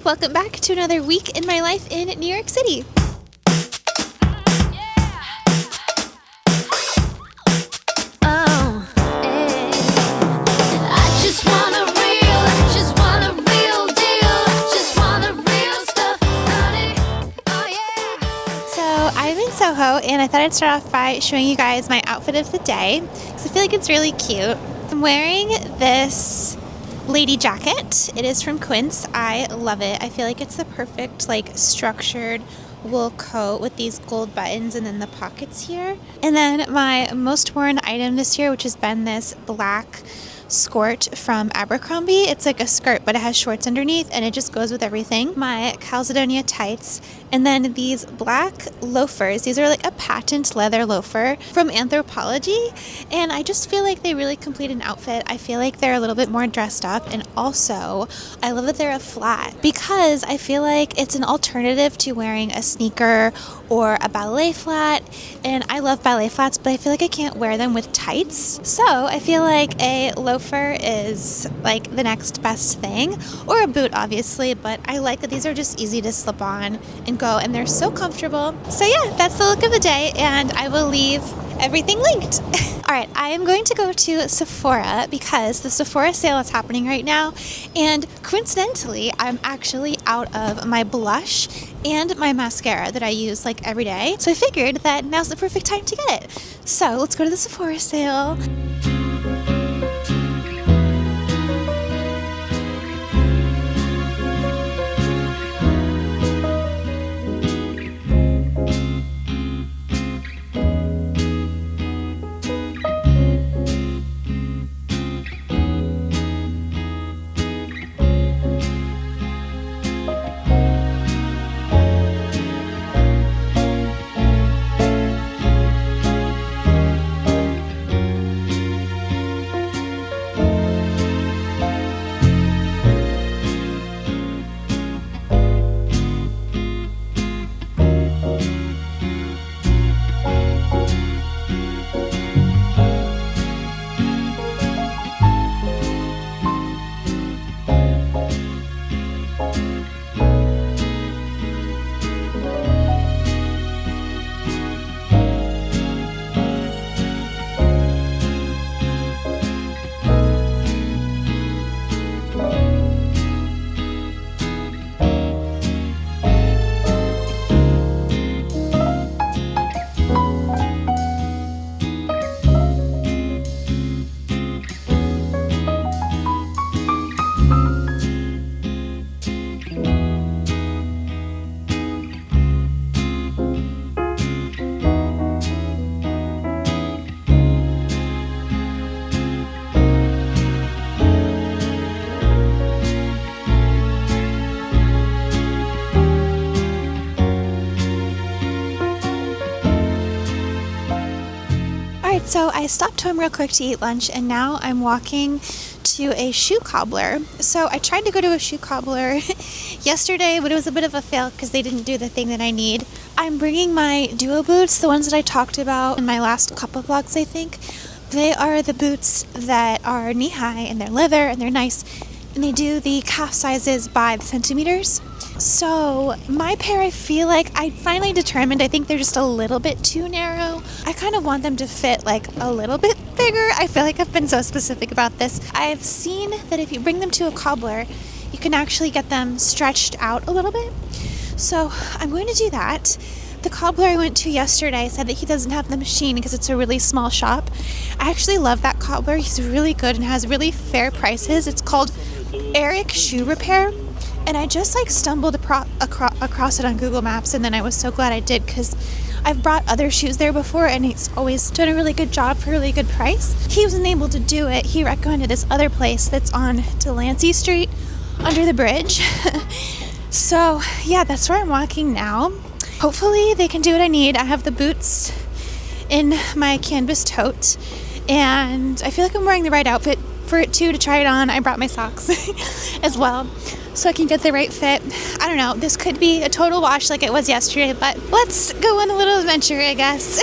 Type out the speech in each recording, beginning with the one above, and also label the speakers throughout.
Speaker 1: Welcome back to another week in my life in New York City. I'm in SoHo and I thought I'd start off by showing you guys my outfit of the day because I feel like it's really cute. I'm wearing this lady jacket. It is from Quince. I love it. I feel like it's the perfect structured wool coat with these gold buttons and then the pockets here. And then my most worn item this year, which has been this black skirt from Abercrombie. It's like a skirt, but it has shorts underneath and it just goes with everything. My Calzedonia tights, and then these black loafers. These are like a patent leather loafer from Anthropologie, and I just feel like they really complete an outfit. I feel like they're a little bit more dressed up, and also I love that they're a flat because I feel like it's an alternative to wearing a sneaker or a ballet flat, and I love ballet flats, but I feel like I can't wear them with tights. So I feel like a loafer is like the next best thing, or a boot obviously, but I like that these are just easy to slip on and go, and they're so comfortable. So yeah, that's the look of the day, and I will leave everything linked. Alright, I am going to go to Sephora because the Sephora sale is happening right now, and coincidentally I'm actually out of my blush and my mascara that I use like every day, so I figured that now's the perfect time to get it. So let's go to the Sephora sale. So I stopped home real quick to eat lunch, and now I'm walking to a shoe cobbler. So I tried to go to a shoe cobbler yesterday, but it was a bit of a fail because they didn't do the thing that I need. I'm bringing my duo boots, the ones that I talked about in my last couple vlogs, I think. They are the boots that are knee-high, and they're leather, and they're nice, and they do the calf sizes by the centimeters. So my pair, I feel like I finally determined, I think they're just a little bit too narrow. I kind of want them to fit like a little bit bigger. I feel like I've been so specific about this. I've seen that if you bring them to a cobbler, you can actually get them stretched out a little bit. So I'm going to do that. The cobbler I went to yesterday said that he doesn't have the machine because it's a really small shop. I actually love that cobbler. He's really good and has really fair prices. It's called Eric Shoe Repair. And I just stumbled across it on Google Maps, and then I was so glad I did because I've brought other shoes there before, and he's always done a really good job for a really good price. He wasn't able to do it. He recommended this other place that's on Delancey Street under the bridge. So yeah, that's where I'm walking now. Hopefully they can do what I need. I have the boots in my canvas tote, and I feel like I'm wearing the right outfit for it too, to try it on. I brought my socks as well, so I can get the right fit. I don't know, this could be a total wash like it was yesterday, but let's go on a little adventure, I guess.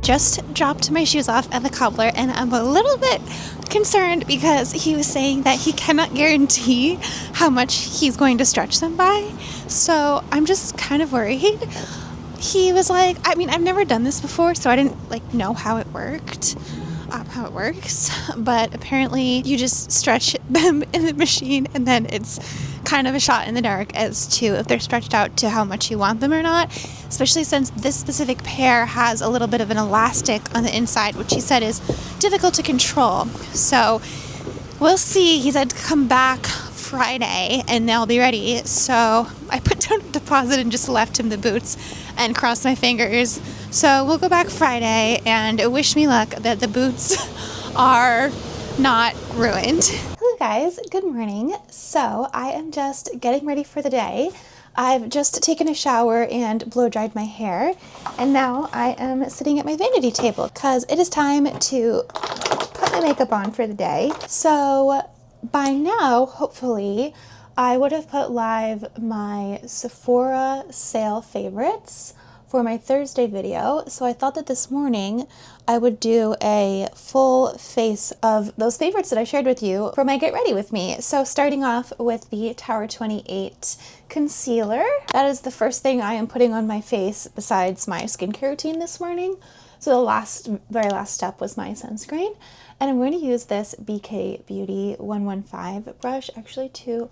Speaker 1: just dropped my shoes off at the cobbler, and I'm a little bit concerned because he was saying that he cannot guarantee how much he's going to stretch them by. So I'm just kind of worried. He was like, I mean, I've never done this before, so I didn't like know how it works, but apparently you just stretch them in the machine, and then it's kind of a shot in the dark as to if they're stretched out to how much you want them or not, especially since this specific pair has a little bit of an elastic on the inside, which he said is difficult to control. So we'll see. He said to come back Friday and they'll be ready. So I put down a deposit and just left him the boots and crossed my fingers. So we'll go back Friday and wish me luck that the boots are not ruined. Hello guys, good morning. So I am just getting ready for the day. I've just taken a shower and blow dried my hair, and now I am sitting at my vanity table because it is time to put my makeup on for the day. So by now, hopefully, I would have put live my Sephora sale favorites for my Thursday video. So I thought that this morning I would do a full face of those favorites that I shared with you for my Get Ready With Me. So starting off with the Tower 28 concealer. That is the first thing I am putting on my face besides my skincare routine this morning. So the very last step was my sunscreen. And I'm going to use this BK Beauty 115 brush actually to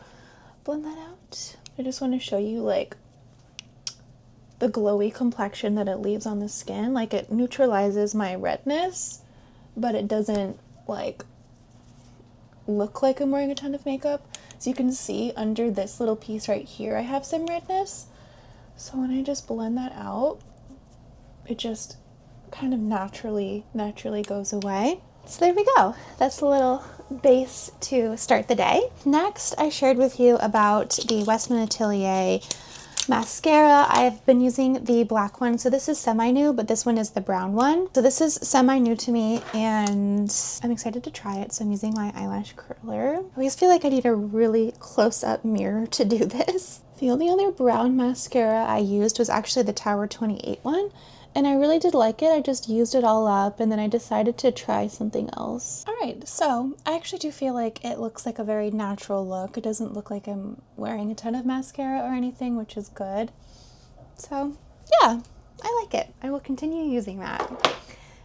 Speaker 1: blend that out. I just want to show you like the glowy complexion that it leaves on the skin. Like, it neutralizes my redness, but it doesn't like look like I'm wearing a ton of makeup. So you can see under this little piece right here I have some redness. So when I just blend that out, it just kind of naturally goes away. So there we go. That's a little base to start the day. Next, I shared with you about the Westman Atelier mascara. I've been using the black one, so this is semi-new, but this one is the brown one. So this is semi-new to me, and I'm excited to try it, so I'm using my eyelash curler. I always feel like I need a really close-up mirror to do this. The only other brown mascara I used was actually the Tower 28 one, and I really did like it. I just used it all up, and then I decided to try something else. All right, so I actually do feel like it looks like a very natural look. It doesn't look like I'm wearing a ton of mascara or anything, which is good. So yeah, I like it. I will continue using that.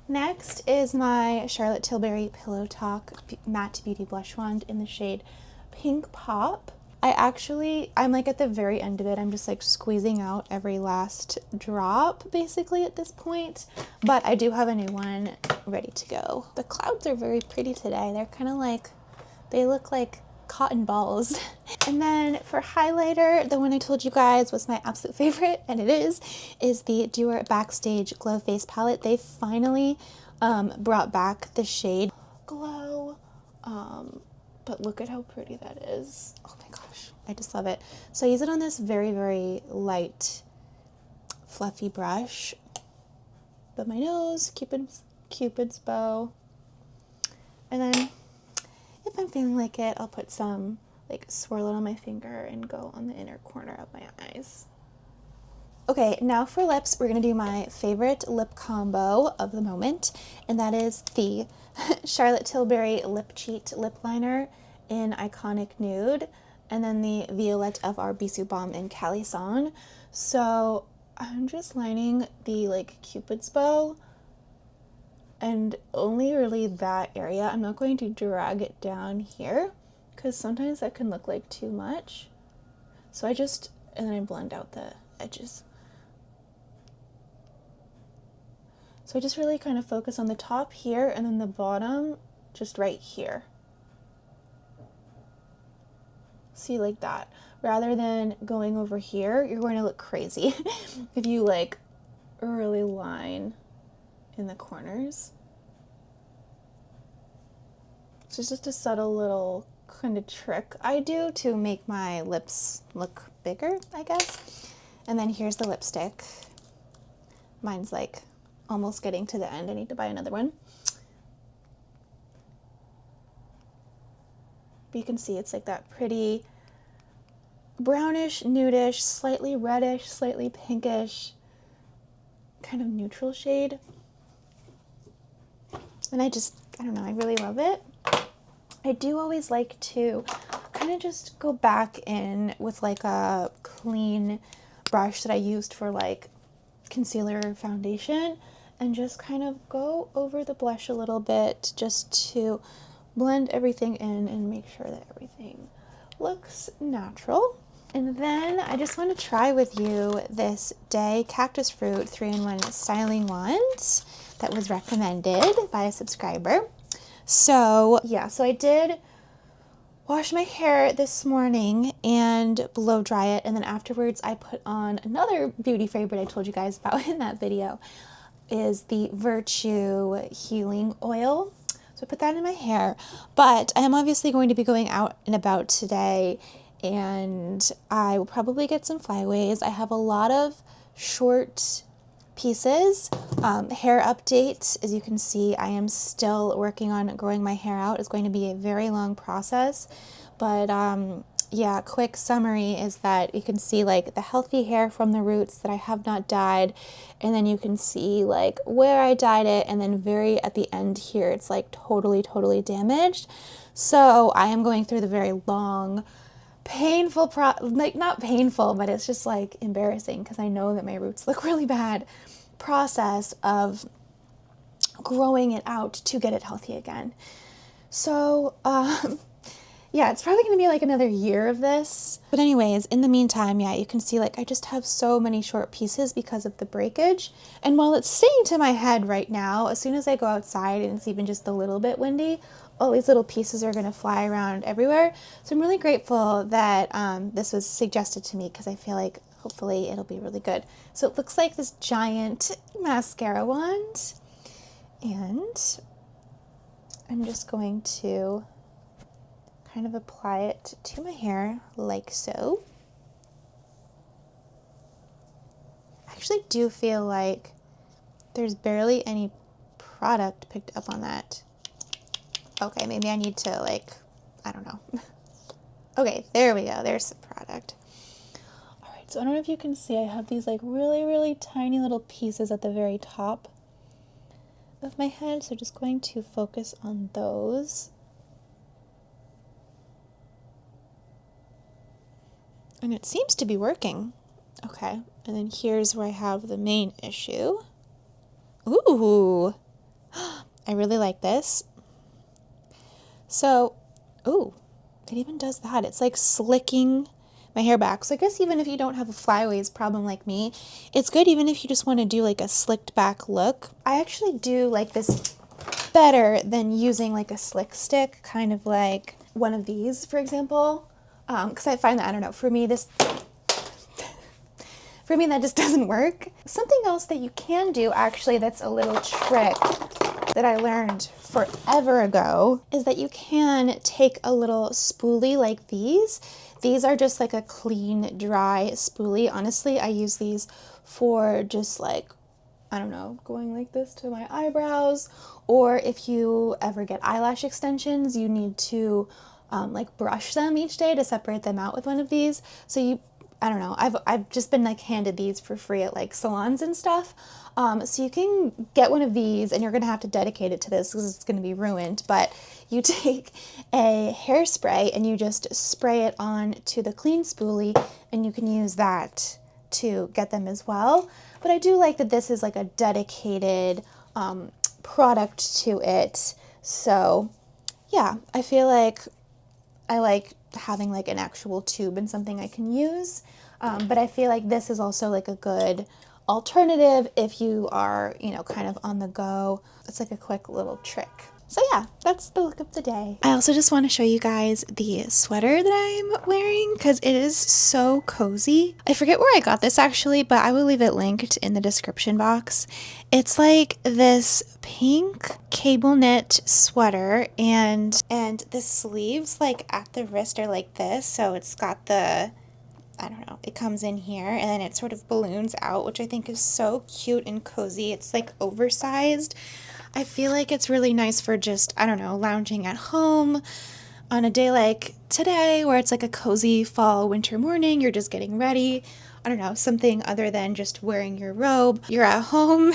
Speaker 1: Next is my Charlotte Tilbury Pillow Talk Matte Beauty Blush Wand in the shade Pink Pop. I'm like at the very end of it. I'm just like squeezing out every last drop basically at this point, but I do have a new one ready to go. The clouds are very pretty today. They're kind of like, they look like cotton balls. And then for highlighter, the one I told you guys was my absolute favorite, and it is the Dior Backstage Glow Face Palette. They finally brought back the shade Glow, but look at how pretty that is. Oh my gosh, I just love it. So I use it on this very, very light, fluffy brush. But my nose, Cupid's bow. And then if I'm feeling like it, I'll put some, like swirl it on my finger and go on the inner corner of my eyes. Okay, now for lips, we're gonna do my favorite lip combo of the moment, and that is the Charlotte Tilbury Lip Cheat Lip Liner in Iconic Nude, and then the Violette of our Bisou Balm in Calisson. So I'm just lining the like Cupid's bow, and only really that area. I'm not going to drag it down here because sometimes that can look like too much. So and then I blend out the edges. So I just really kind of focus on the top here and then the bottom just right here. See, like that. Rather than going over here, you're going to look crazy if you like really line in the corners. So it's just a subtle little kind of trick I do to make my lips look bigger, I guess. And then here's the lipstick. Mine's like almost getting to the end. I need to buy another one. But you can see it's like that pretty brownish, nudish, slightly reddish, slightly pinkish, kind of neutral shade. And I don't know, I really love it. I do always like to kind of just go back in with like a clean brush that I used for like concealer or foundation and just kind of go over the blush a little bit just to blend everything in and make sure that everything looks natural. And then I just want to try with you this Day Cactus Fruit 3-in-1 styling wand that was recommended by a subscriber. So yeah, so I did wash my hair this morning and blow dry it, and then afterwards I put on another beauty favorite I told you guys about in that video, is the Virtue Healing Oil. So I put that in my hair, but I am obviously going to be going out and about today, and I will probably get some flyaways. I have a lot of short pieces. Hair update, as you can see, I am still working on growing my hair out. It's going to be a very long process, but yeah, quick summary is that you can see like the healthy hair from the roots that I have not dyed, and then you can see like where I dyed it, and then very at the end here it's like totally damaged. So I am going through the very long painful like not painful, but it's just like embarrassing because I know that my roots look really bad process of growing it out to get it healthy again. So yeah, it's probably going to be like another year of this. But anyways, in the meantime, yeah, you can see like I just have so many short pieces because of the breakage. And while it's staying to my head right now, as soon as I go outside and it's even just a little bit windy, all these little pieces are going to fly around everywhere. So I'm really grateful that this was suggested to me because I feel like hopefully it'll be really good. So it looks like this giant mascara wand. And I'm just going to kind of apply it to my hair like so. I actually do feel like there's barely any product picked up on that. Okay, maybe I need to like, I don't know. Okay, there we go. There's some product. All right, so I don't know if you can see, I have these like really tiny little pieces at the very top of my head. So just going to focus on those. And it seems to be working. Okay, and then here's where I have the main issue. Ooh, I really like this. So, ooh, it even does that. It's like slicking my hair back. So I guess even if you don't have a flyaways problem like me, it's good even if you just want to do like a slicked back look. I actually do like this better than using like a slick stick, kind of like one of these, for example. Because I find that, I don't know, for me that just doesn't work. Something else that you can do actually that's a little trick that I learned forever ago is that you can take a little spoolie like these. These are just like a clean, dry spoolie. Honestly, I use these for just like, I don't know, going like this to my eyebrows, or if you ever get eyelash extensions, you need to like brush them each day to separate them out with one of these. So I don't know, I've just been like handed these for free at like salons and stuff. So you can get one of these, and you're gonna have to dedicate it to this because it's gonna be ruined, but you take a hairspray and you just spray it on to the clean spoolie, and you can use that to get them as well. But I do like that this is like a dedicated product to it. So yeah, I feel like I like having like an actual tube and something I can use. But I feel like this is also like a good alternative if you are, you know, kind of on the go. It's like a quick little trick. So yeah, that's the look of the day. I also just want to show you guys the sweater that I'm wearing because it is so cozy. I forget where I got this actually, but I will leave it linked in the description box. It's like this pink cable knit sweater, and the sleeves like at the wrist are like this. So it's got the, I don't know, it comes in here and then it sort of balloons out, which I think is so cute and cozy. It's like oversized. I feel like it's really nice for just, I don't know, lounging at home on a day like today where it's like a cozy fall winter morning. You're just getting ready. I don't know, something other than just wearing your robe. You're at home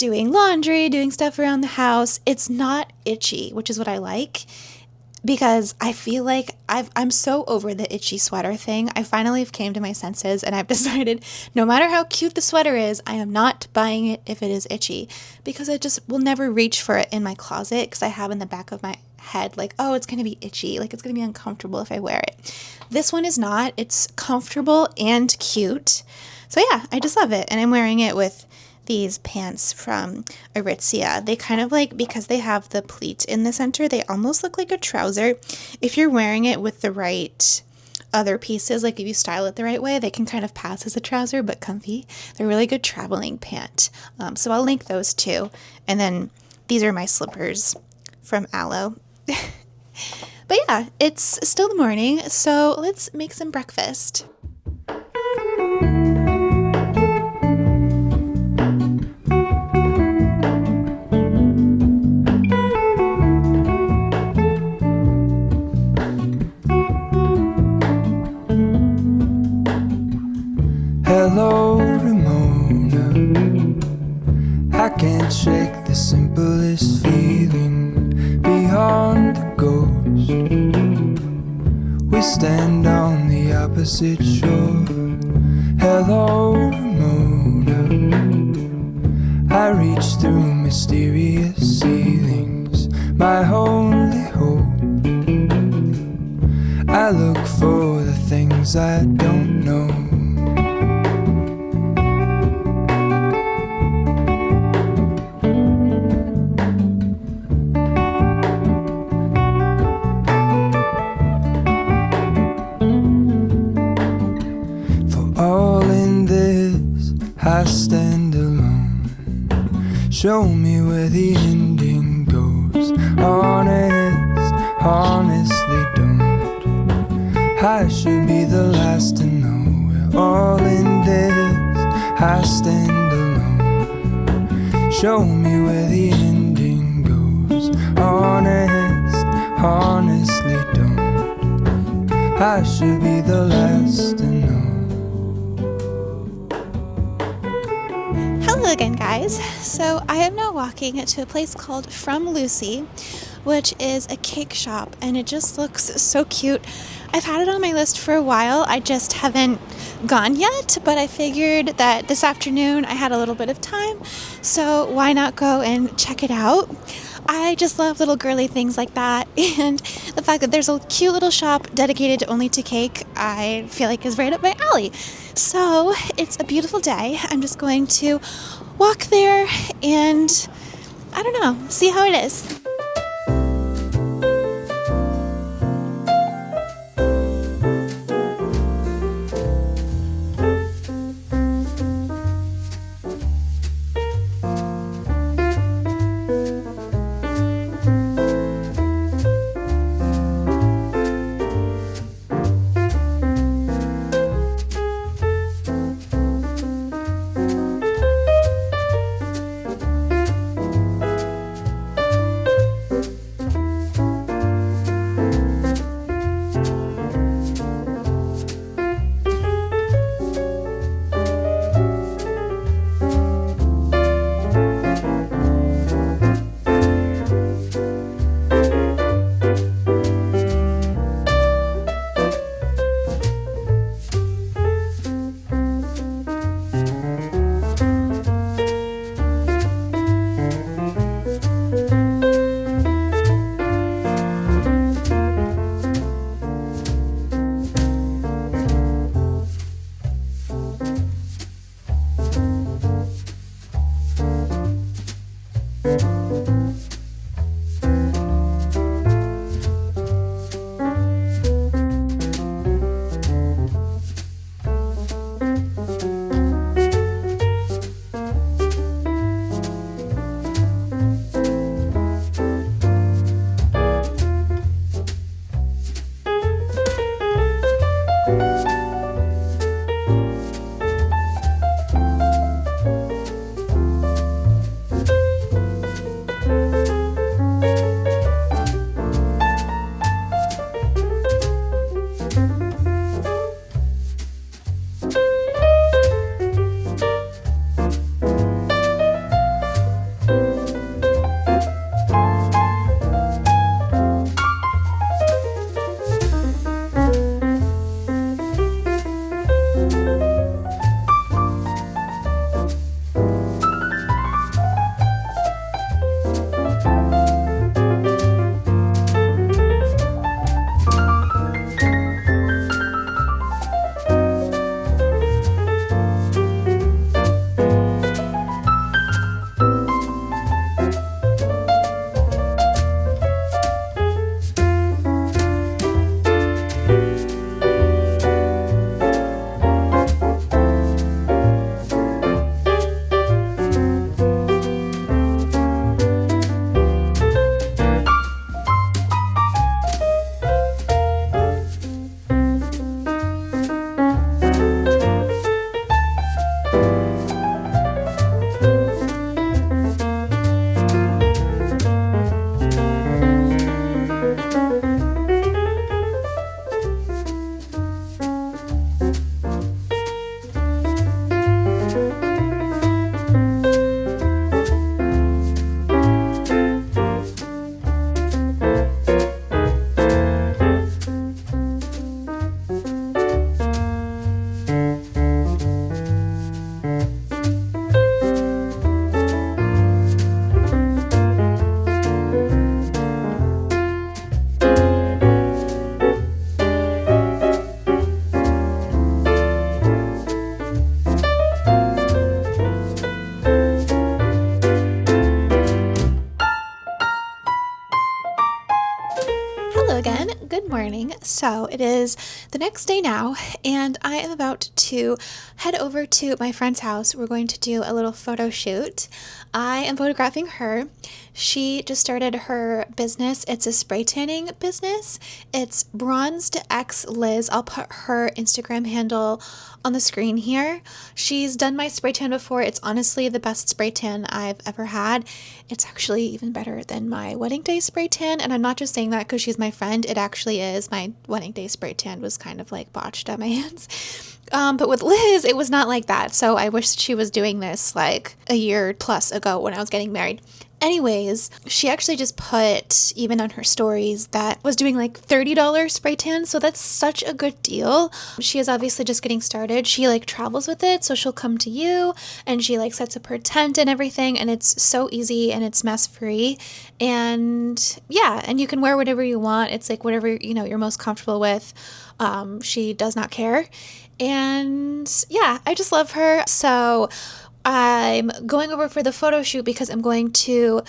Speaker 1: doing laundry, doing stuff around the house. It's not itchy, which is what I like, because I feel like I'm so over the itchy sweater thing. I finally came to my senses and I've decided no matter how cute the sweater is, I am not buying it if it is itchy, because I just will never reach for it in my closet because I have in the back of my head like, oh, it's going to be itchy. Like, it's going to be uncomfortable if I wear it. This one is not. It's comfortable and cute. So yeah, I just love it. And I'm wearing it with these pants from Aritzia. They kind of like, because they have the pleat in the center, they almost look like a trouser. If you're wearing it with the right other pieces, like if you style it the right way, they can kind of pass as a trouser, but comfy. They're really good traveling pant. So I'll link those too. And then these are my slippers from Aloe. But yeah, it's still the morning, so let's make some breakfast.
Speaker 2: Hello, Ramona. I can't shake the simplest feeling beyond the ghost. We stand on the opposite shore. Hello, Ramona. I reach through mysterious ceilings, my only hope. I look for the things I don't know. I stand alone. Show me where the ending goes. Honestly don't. I should be the last to know. We're all in this. I stand alone. Show me where the ending goes. Honestly don't. I should be the last to know.
Speaker 1: Hello again, guys. So I am now walking to a place called From Lucie, which is a cake shop, and it just looks so cute. I've had it on my list for a while. I just haven't gone yet, but I figured that this afternoon I had a little bit of time, so why not go and check it out? I just love little girly things like that, and the fact that there's a cute little shop dedicated only to cake, I feel like is right up my alley. So it's a beautiful day. I'm just going to walk there and, I don't know, see how it is. Good morning. So it is the next day now, and I am about to head over to my friend's house. We're going to do a little photo shoot. I am photographing her. She just started her business. It's a spray tanning business. It's Bronzed X Liz. I'll put her Instagram handle on the screen here. She's done my spray tan before. It's honestly the best spray tan I've ever had. It's actually even better than my wedding day spray tan, and I'm not just saying that because she's my friend. It actually is. My wedding day spray tan was kind of like botched at my hands. But with Liz, it was not like that. So I wish she was doing this like a year plus ago when I was getting married. Anyways, she actually just put, even on her stories, that was doing like $30 spray tan. So that's such a good deal. She is obviously just getting started. She like travels with it. So she'll come to you and she like sets up her tent and everything. And it's so easy and it's mess free. And yeah, and you can wear whatever you want. It's like whatever, you're most comfortable with. She does not care. And yeah, I just love her. So I'm going over for the photo shoot because I'm going to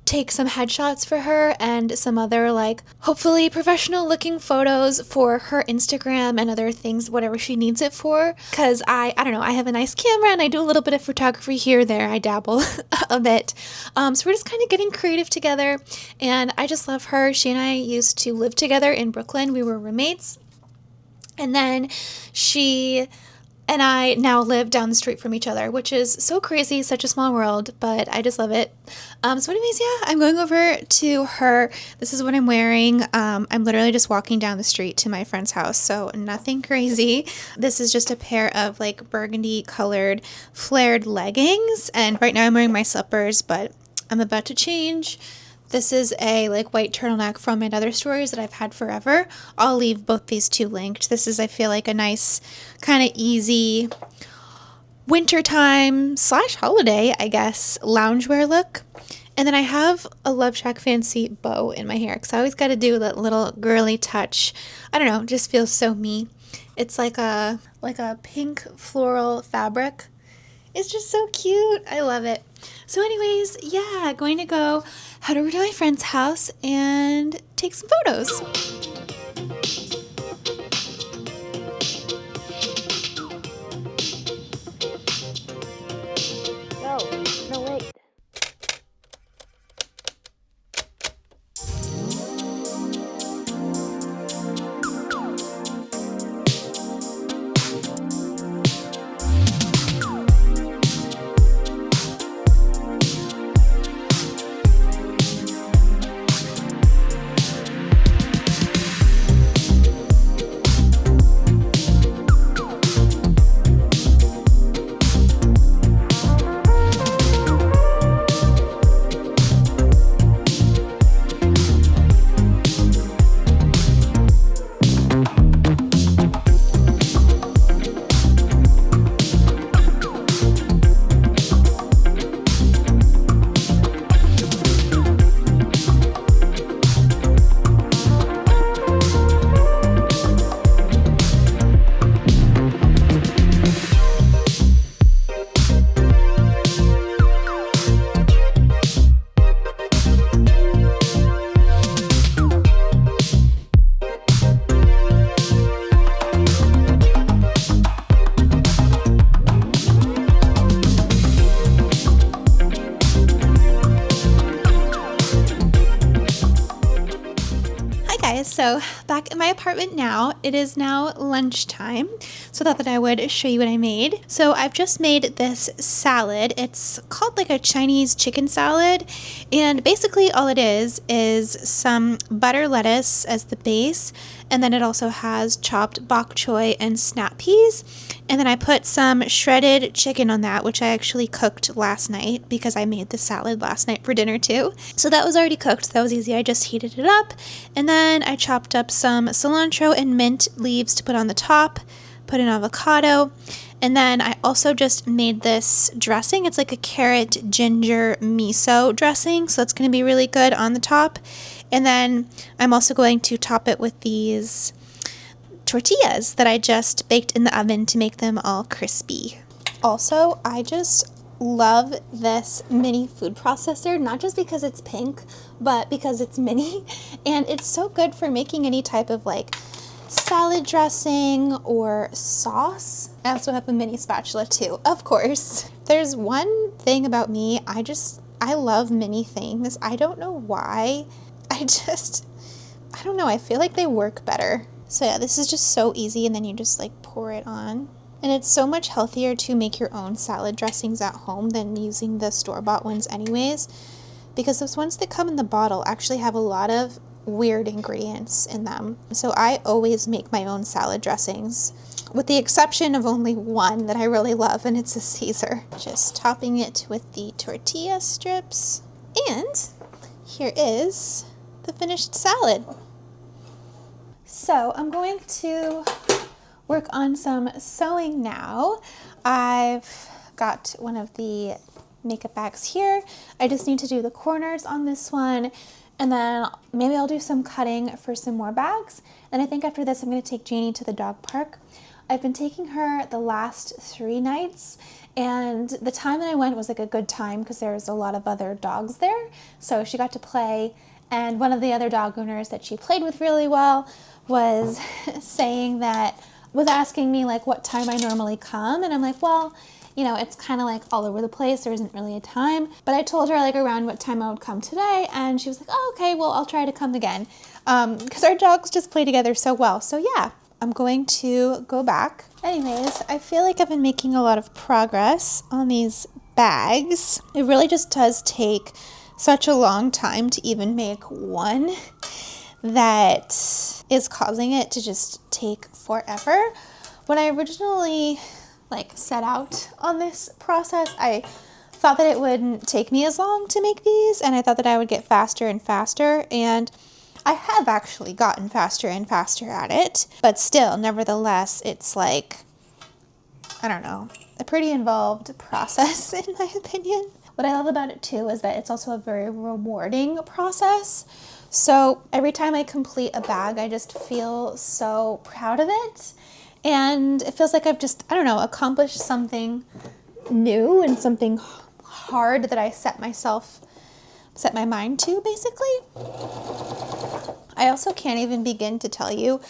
Speaker 1: take some headshots for her and some other like hopefully professional looking photos for her Instagram and other things, whatever she needs it for. Because I don't know, I have a nice camera and I do a little bit of photography here, there. I dabble a bit. So we're just kind of getting creative together and I just love her. She and I used to live together in Brooklyn. We were roommates. And then she and I now live down the street from each other, which is so crazy, such a small world, but I just love it. So anyways, yeah, I'm going over to her. This is what I'm wearing. I'm literally just walking down the street to my friend's house, so nothing crazy. This is just a pair of like burgundy colored flared leggings, and right now I'm wearing my slippers, but I'm about to change. This is a like white turtleneck from my other stories that I've had forever. I'll leave both these two linked. This is, I feel like, a nice kind of easy wintertime / holiday, I guess, loungewear look. And then I have a Love Shack fancy bow in my hair because I always got to do that little girly touch. I don't know, it just feels so me. It's like a pink floral fabric. It's just so cute. I love it. So anyways, yeah, going to go head over to my friend's house and take some photos. No, wait. So back in my apartment now, it is now lunchtime, so I thought that I would show you what I made. So I've just made this salad. It's called like a Chinese chicken salad, and basically all it is some butter lettuce as the base, and then it also has chopped bok choy and snap peas, and then I put some shredded chicken on that, which I actually cooked last night because I made the salad last night for dinner too. So that was already cooked, so that was easy. I just heated it up, and then I chopped up some cilantro and mint leaves to put on the top, put an avocado, and then I also just made this dressing. It's like a carrot ginger miso dressing, so it's going to be really good on the top. And then I'm also going to top it with these tortillas that I just baked in the oven to make them all crispy. Also, I just love this mini food processor, not just because it's pink, but because it's mini. And it's so good for making any type of like salad dressing or sauce. I also have a mini spatula too, of course. There's one thing about me, I love mini things. I don't know why. I don't know. I feel like they work better. So yeah, this is just so easy, and then you just like pour it on. And it's so much healthier to make your own salad dressings at home than using the store-bought ones anyways, because those ones that come in the bottle actually have a lot of weird ingredients in them. So I always make my own salad dressings, with the exception of only one that I really love, and it's a Caesar. Just topping it with the tortilla strips. And here is the finished salad. So I'm going to work on some sewing now. I've got one of the makeup bags here. I just need to do the corners on this one, and then maybe I'll do some cutting for some more bags. And I think after this, I'm going to take Janie to the dog park. I've been taking her the last 3 nights, and the time that I went was like a good time because there was a lot of other dogs there. So she got to play, and one of the other dog owners that she played with really well was was asking me like what time I normally come, and I'm like, well, you know, it's kind of like all over the place. There isn't really a time, but I told her like around what time I would come today, and she was like, oh, okay, well, I'll try to come again, because our dogs just play together so well. So yeah, I'm going to go back. Anyways, I feel like I've been making a lot of progress on these bags. It really just does take such a long time to even make one that is causing it to just take forever. When I originally set out on this process, I thought that it wouldn't take me as long to make these, and I thought that I would get faster and faster, and I have actually gotten faster and faster at it, but still, nevertheless, it's like, I don't know, a pretty involved process in my opinion. What I love about it too is that it's also a very rewarding process. So every time I complete a bag, I just feel so proud of it. And it feels like I've just, I don't know, accomplished something new and something hard that I set my mind to, basically. I also can't even begin to tell you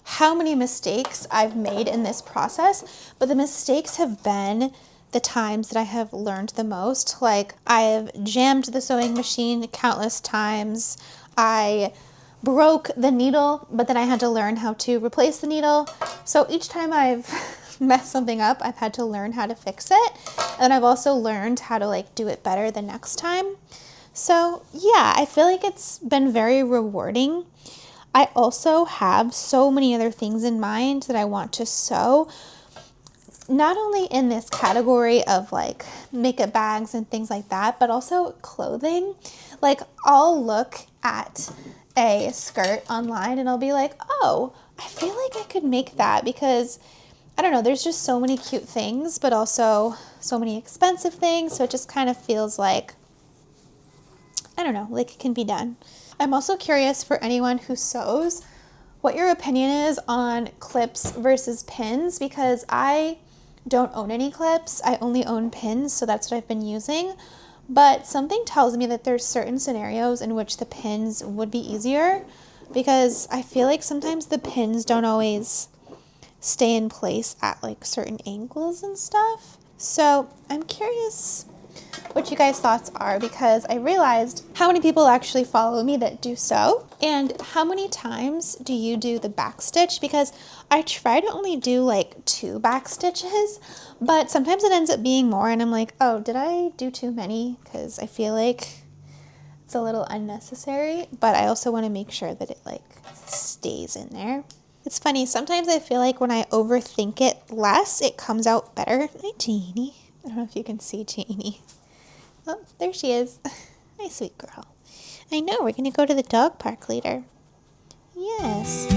Speaker 1: how many mistakes I've made in this process, but the mistakes have been the times that I have learned the most. Like, I have jammed the sewing machine countless times. I broke the needle, but then I had to learn how to replace the needle. So each time I've messed something up, I've had to learn how to fix it. And I've also learned how to do it better the next time. So yeah, I feel like it's been very rewarding. I also have so many other things in mind that I want to sew, not only in this category of makeup bags and things like that, but also clothing. I'll look at a skirt online and I'll be like, oh, I feel like I could make that, because I don't know, there's just so many cute things, but also so many expensive things. So it just kind of feels like, I don't know, like it can be done. I'm also curious, for anyone who sews, what your opinion is on clips versus pins, because I don't own any clips. I only own pins, so that's what I've been using. But something tells me that there's certain scenarios in which the pins would be easier, because I feel like sometimes the pins don't always stay in place at certain angles and stuff. So I'm curious what you guys' thoughts are, because I realized how many people actually follow me that do sew, and how many times do you do the back stitch, because I try to only do 2 back stitches, but sometimes it ends up being more, and I'm like, oh, did I do too many? Because I feel like it's a little unnecessary, but I also want to make sure that it stays in there. It's funny, sometimes I feel like when I overthink it less, it comes out better. Hi, Janie. I don't know if you can see Janie. Oh, there she is. Hi, sweet girl. I know, we're going to go to the dog park later. Yes.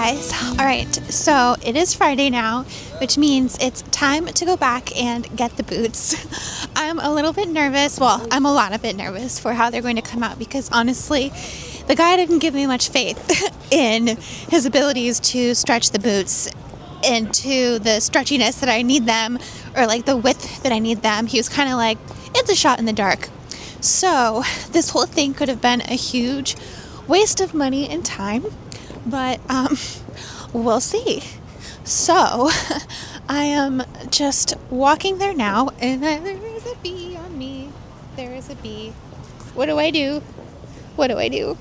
Speaker 1: guys. All right, so it is Friday now, which means it's time to go back and get the boots. I'm a little bit nervous. Well, I'm a lot of bit nervous for how they're going to come out because honestly, the guy didn't give me much faith in his abilities to stretch the boots into the stretchiness that I need them, or like the width that I need them. He was kind of like, it's a shot in the dark. So this whole thing could have been a huge waste of money and time, but we'll see. So I am just walking there now, and there is a bee on me. There is a bee. What do I do? What do I do?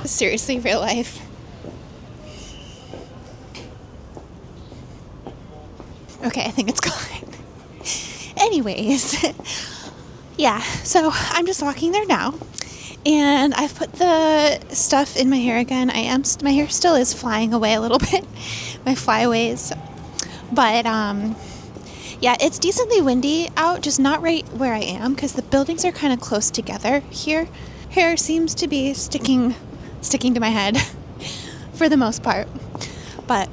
Speaker 1: Seriously, real life. Okay, I think it's gone. Anyways, yeah, so I'm just walking there now, and I've put the stuff in my hair again. My hair still is flying away a little bit, my flyaways, but yeah, it's decently windy out, just not right where I am, because the buildings are kind of close together here. Hair seems to be sticking to my head for the most part, but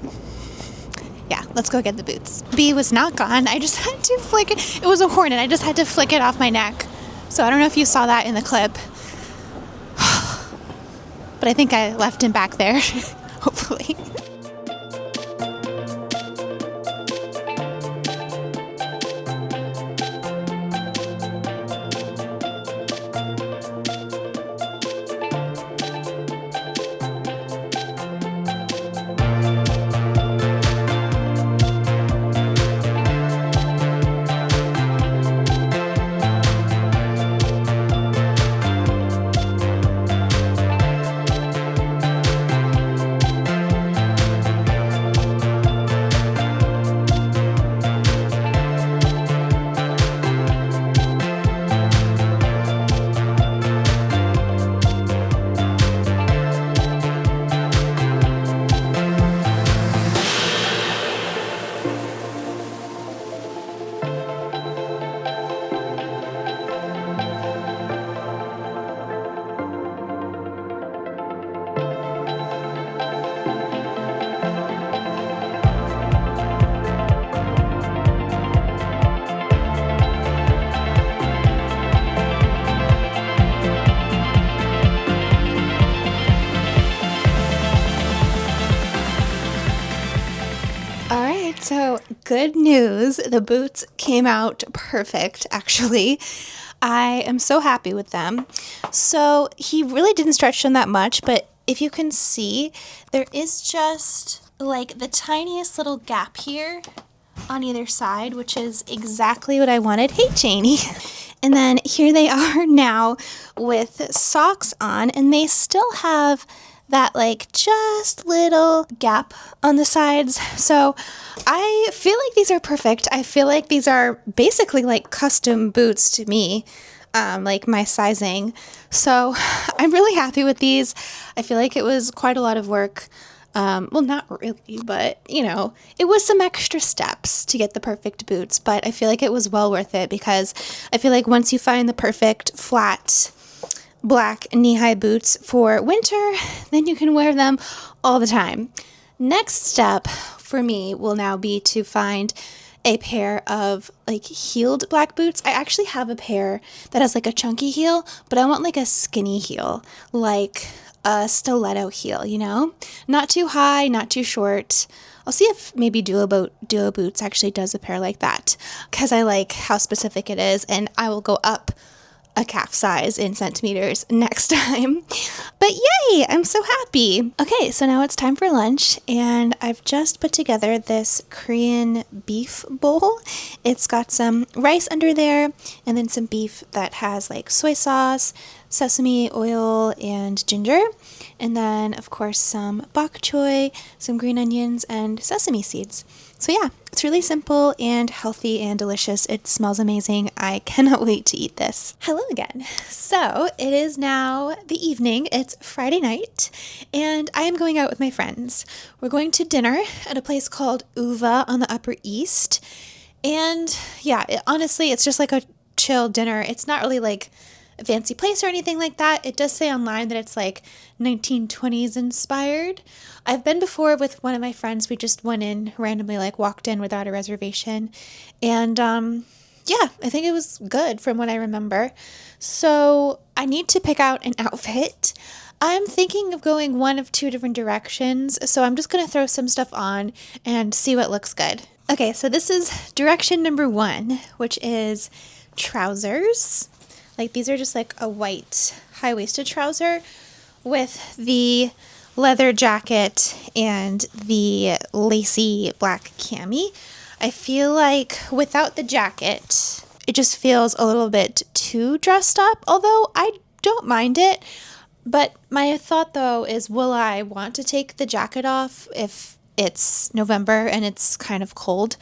Speaker 1: yeah, let's go get the boots. Bee was not gone. I just had to flick it. It was a hornet. I just had to flick it off my neck. So I don't know if you saw that in the clip, but I think I left him back there, hopefully. So good news, the boots came out perfect, actually. I am so happy with them. So he really didn't stretch them that much, but if you can see, there is just like the tiniest little gap here on either side, which is exactly what I wanted. Hey, Janie. And then here they are now with socks on, and they still have that like just little gap on the sides. So I feel like these are perfect. I feel like these are basically like custom boots to me, like my sizing. So I'm really happy with these. I feel like it was quite a lot of work. Well, not really, but you know, it was some extra steps to get the perfect boots, but I feel like it was well worth it because I feel like once you find the perfect flat black knee-high boots for winter, then you can wear them all the time. Next step for me will now be to find a pair of like heeled black boots. I actually have a pair that has like a chunky heel, but I want like a skinny heel, like a stiletto heel, you know? Not too high, not too short. I'll see if maybe Duo Boots actually does a pair like that because I like how specific it is, and I will go up a calf size in centimeters next time. But yay, I'm so happy. Okay, so now it's time for lunch, and I've just put together this Korean beef bowl. It's got some rice under there, and then some beef that has like soy sauce, sesame oil, and ginger. And then, of course, some bok choy, some green onions, and sesame seeds. So yeah, it's really simple and healthy and delicious. It smells amazing. I cannot wait to eat this. Hello again. So it is now the evening. It's Friday night, and I am going out with my friends. We're going to dinner at a place called Uva on the Upper East. And yeah, honestly, it's just like a chill dinner. It's not really like fancy place or anything like that. It does say online that it's like 1920s inspired. I've been before with one of my friends. We just went in randomly, like walked in without a reservation. And yeah, I think it was good from what I remember. So I need to pick out an outfit. I'm thinking of going one of two different directions. So I'm just going to throw some stuff on and see what looks good. Okay, so this is direction number 1, which is trousers. Like these are just like a white high-waisted trouser with the leather jacket and the lacy black cami. I feel like without the jacket, it just feels a little bit too dressed up, although I don't mind it. But my thought though is, will I want to take the jacket off if it's November and it's kind of cold?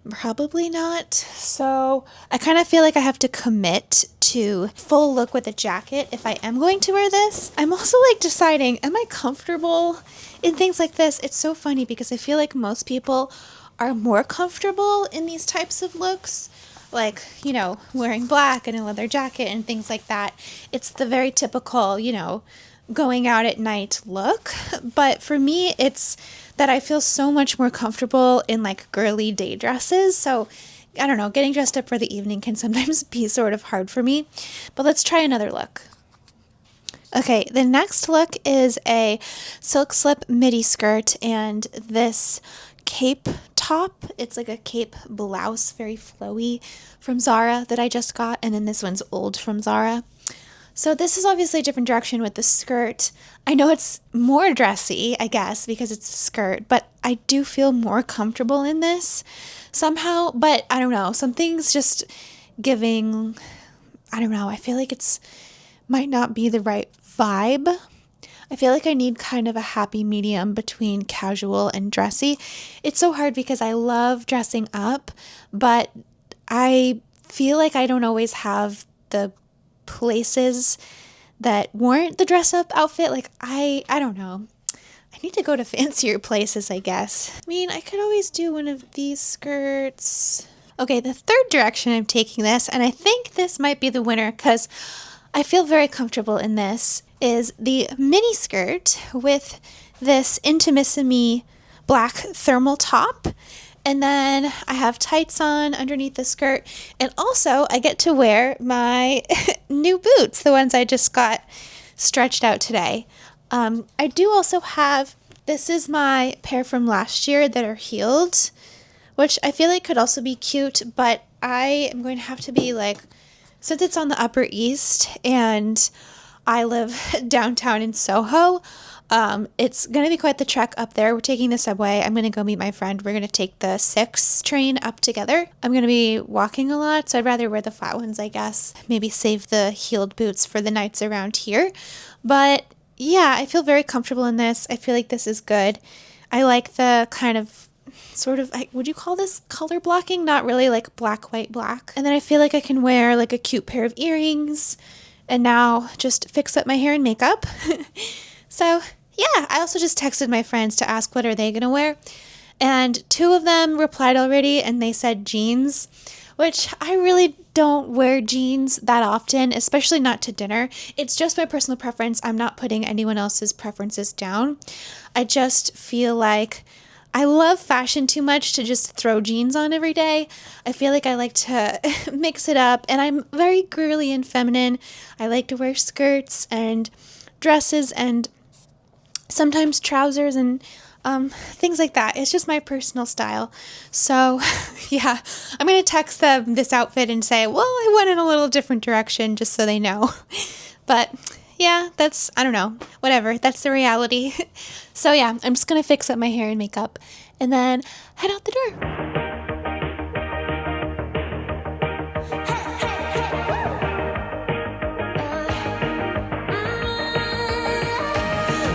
Speaker 1: Probably not. So I kind of feel like I have to commit to full look with a jacket if I am going to wear this. I'm also like deciding, am I comfortable in things like this? It's so funny because I feel like most people are more comfortable in these types of looks. Like, you know, wearing black and a leather jacket and things like that. It's the very typical, you know, going out at night look. But for me, it's that I feel so much more comfortable in like girly day dresses. So I don't know, getting dressed up for the evening can sometimes be sort of hard for me. But let's try another look. Okay, the next look is a silk slip midi skirt and this cape top. It's like a cape blouse, very flowy, from Zara that I just got. And then this one's old from Zara. So this is obviously a different direction with the skirt. I know it's more dressy, I guess, because it's a skirt, but I do feel more comfortable in this somehow. But I don't know, something's just giving, I don't know, I feel like it's might not be the right vibe. I feel like I need kind of a happy medium between casual and dressy. It's so hard because I love dressing up, but I feel like I don't always have the places that warrant the dress up outfit. Like I don't know. I need to go to fancier places, I guess. I mean, I could always do one of these skirts. Okay, the third direction I'm taking this, and I think this might be the winner because I feel very comfortable in this, is the mini skirt with this Intimissimi black thermal top. And then I have tights on underneath the skirt. And also I get to wear my new boots, the ones I just got stretched out today. I do also have, this is my pair from last year that are heeled, which I feel like could also be cute, but I am going to have to be like, since it's on the Upper East and I live downtown in SoHo, it's going to be quite the trek up there. We're taking the subway. I'm going to go meet my friend. We're going to take the 6 train up together. I'm going to be walking a lot, so I'd rather wear the flat ones, I guess. Maybe save the heeled boots for the nights around here. But yeah, I feel very comfortable in this. I feel like this is good. I like the kind of sort of, would you call this color blocking? Not really, like black, white, black. And then I feel like I can wear like a cute pair of earrings and now just fix up my hair and makeup. So yeah, I also just texted my friends to ask what are they gonna wear. And 2 of them replied already and they said jeans, which I really don't wear jeans that often, especially not to dinner. It's just my personal preference. I'm not putting anyone else's preferences down. I just feel like I love fashion too much to just throw jeans on every day. I feel like I like to mix it up, and I'm very girly and feminine. I like to wear skirts and dresses and sometimes trousers and things like that. It's just my personal style. So yeah, I'm going to text them this outfit and say, well, I went in a little different direction just so they know. But yeah, that's, I don't know, whatever. That's the reality. So yeah, I'm just going to fix up my hair and makeup and then head out the door.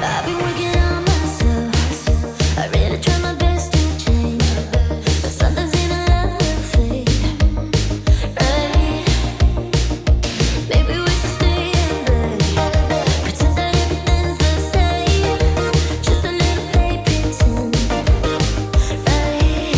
Speaker 3: I've been working on myself. I really try my best to change, but sometimes in a love fade, right? Maybe we should stay in bed, pretend that everything's the same, just a little play pretend, right?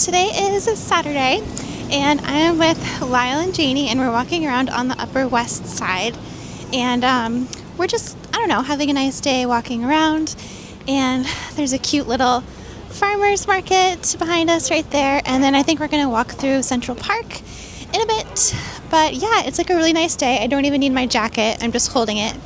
Speaker 1: today is Saturday, and I am with Lyle and Janie, and we're walking around on the Upper West Side, and we're just, I don't know, having a nice day walking around, and there's a cute little farmer's market behind us right there, and then I think we're going to walk through Central Park in a bit. But yeah, it's like a really nice day. I don't even need my jacket, I'm just holding it,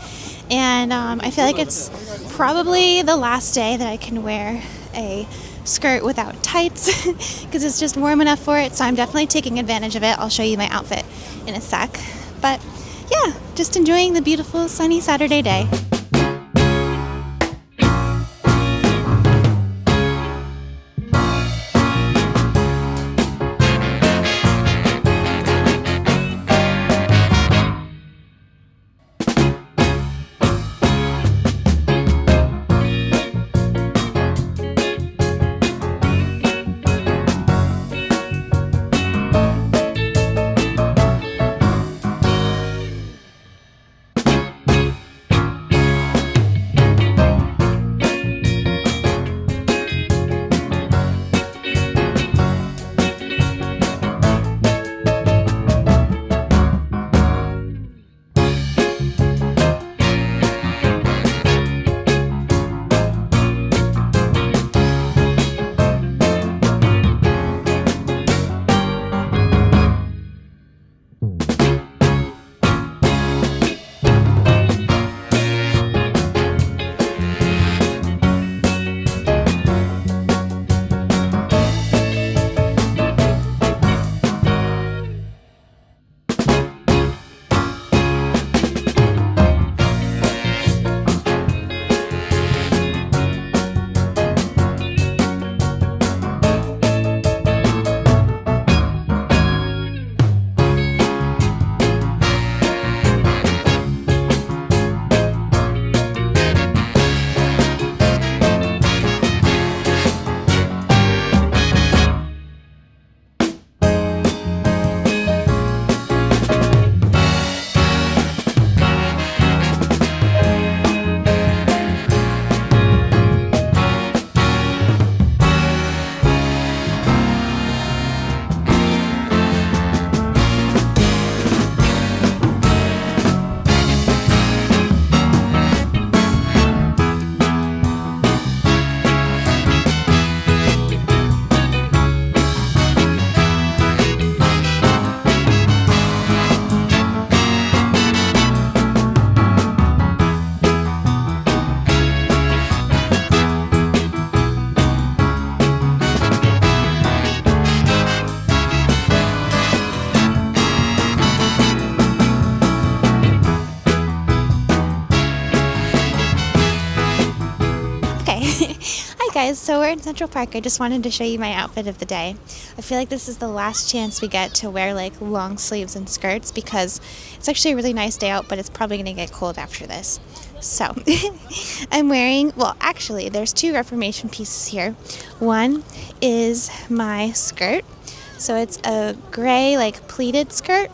Speaker 1: and I feel like it's probably the last day that I can wear a skirt without tights because it's just warm enough for it, so I'm definitely taking advantage of it. I'll show you my outfit in a sec, but yeah, just enjoying the beautiful sunny Saturday day. Guys, so we're in Central Park. I just wanted to show you my outfit of the day. I feel like this is the last chance we get to wear like long sleeves and skirts because it's actually a really nice day out, but it's probably going to get cold after this. So I'm wearing, well, actually there's two Reformation pieces here. One is my skirt. So it's a gray like pleated skirt,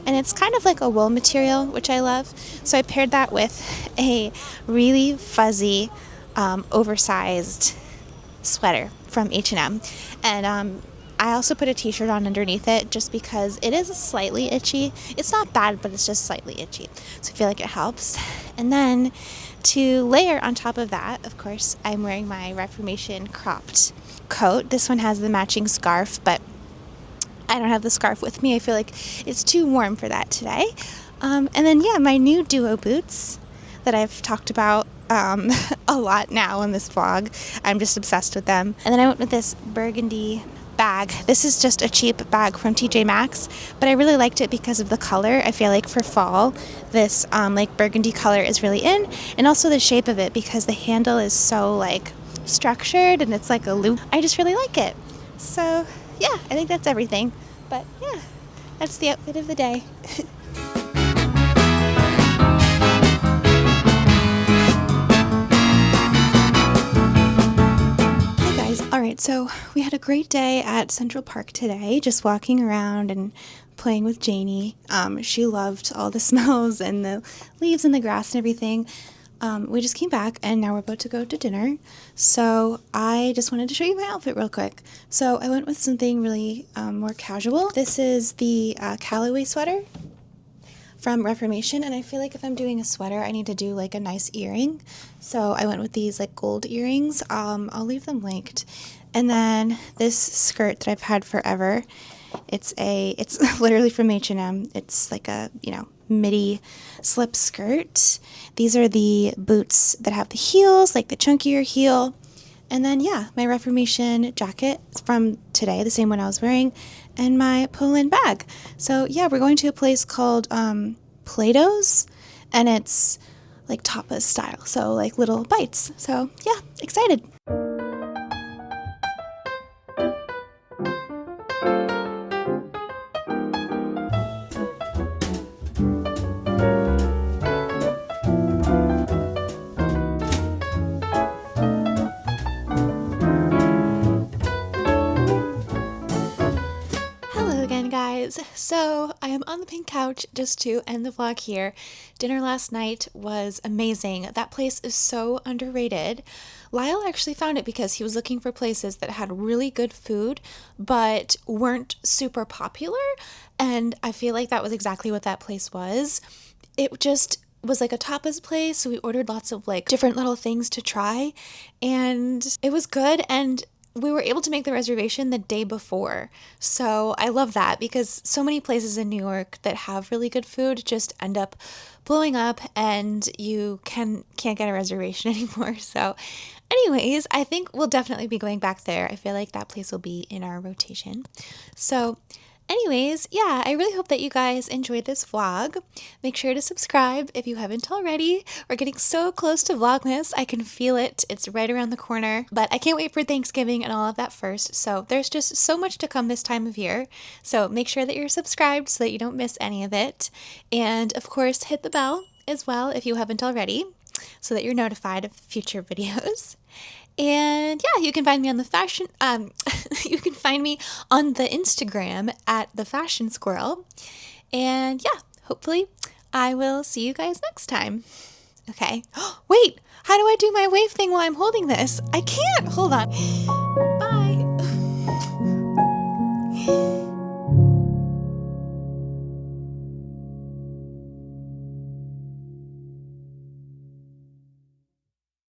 Speaker 1: and it's kind of like a wool material, which I love. So I paired that with a really fuzzy oversized sweater from H&M, and I also put a t-shirt on underneath it just because it is slightly itchy. It's not bad, but it's just slightly itchy, so I feel like it helps. And then to layer on top of that, of course, I'm wearing my Reformation cropped coat. This one has the matching scarf, but I don't have the scarf with me. I feel like it's too warm for that today. And then yeah, my new duo boots that I've talked about a lot now in this vlog. I'm just obsessed with them. And then I went with this burgundy bag. This is just a cheap bag from TJ Maxx, but I really liked it because of the color. I feel like for fall, this like burgundy color is really in, and also the shape of it because the handle is so like structured and it's like a loop. I just really like it. So yeah, I think that's everything. But yeah, that's the outfit of the day. Alright, so we had a great day at Central Park today, just walking around and playing with Janie. She loved all the smells and the leaves and the grass and everything. We just came back and now we're about to go to dinner. So I just wanted to show you my outfit real quick. So I went with something really more casual. This is the Callaway sweater from Reformation, and I feel like if I'm doing a sweater I need to do like a nice earring, so I went with these like gold earrings. I'll leave them linked. And then this skirt that I've had forever, it's literally from H&M. It's like a, you know, midi slip skirt. These are the boots that have the heels, like the chunkier heel. And then, yeah, my Reformation jacket from today, the same one I was wearing, and my Poland bag. So, yeah, we're going to a place called Plato's, and it's like tapas style, so like little bites. So, yeah, excited. Guys, so I am on the pink couch just to end the vlog here. Dinner last night was amazing. That place is so underrated. Lyle actually found it because he was looking for places that had really good food but weren't super popular, and I feel like that was exactly what that place was. It just was like a tapas place, so we ordered lots of like different little things to try, and it was good, and we were able to make the reservation the day before. So I love that because so many places in New York that have really good food just end up blowing up and you can't get a reservation anymore. So anyways, I think we'll definitely be going back there. I feel like that place will be in our rotation. So anyways, yeah, I really hope that you guys enjoyed this vlog. Make sure to subscribe if you haven't already. We're getting so close to Vlogmas. I can feel it. It's right around the corner. But I can't wait for Thanksgiving and all of that first. So there's just so much to come this time of year. So make sure that you're subscribed so that you don't miss any of it. And of course, hit the bell as well if you haven't already, so that you're notified of future videos. And yeah, you can find me on the you can find me on the Instagram at the Fashion Squirrel. And yeah, hopefully I will see you guys next time. Okay. Wait, how do I do my wave thing while I'm holding this? I can't. Hold on. Bye.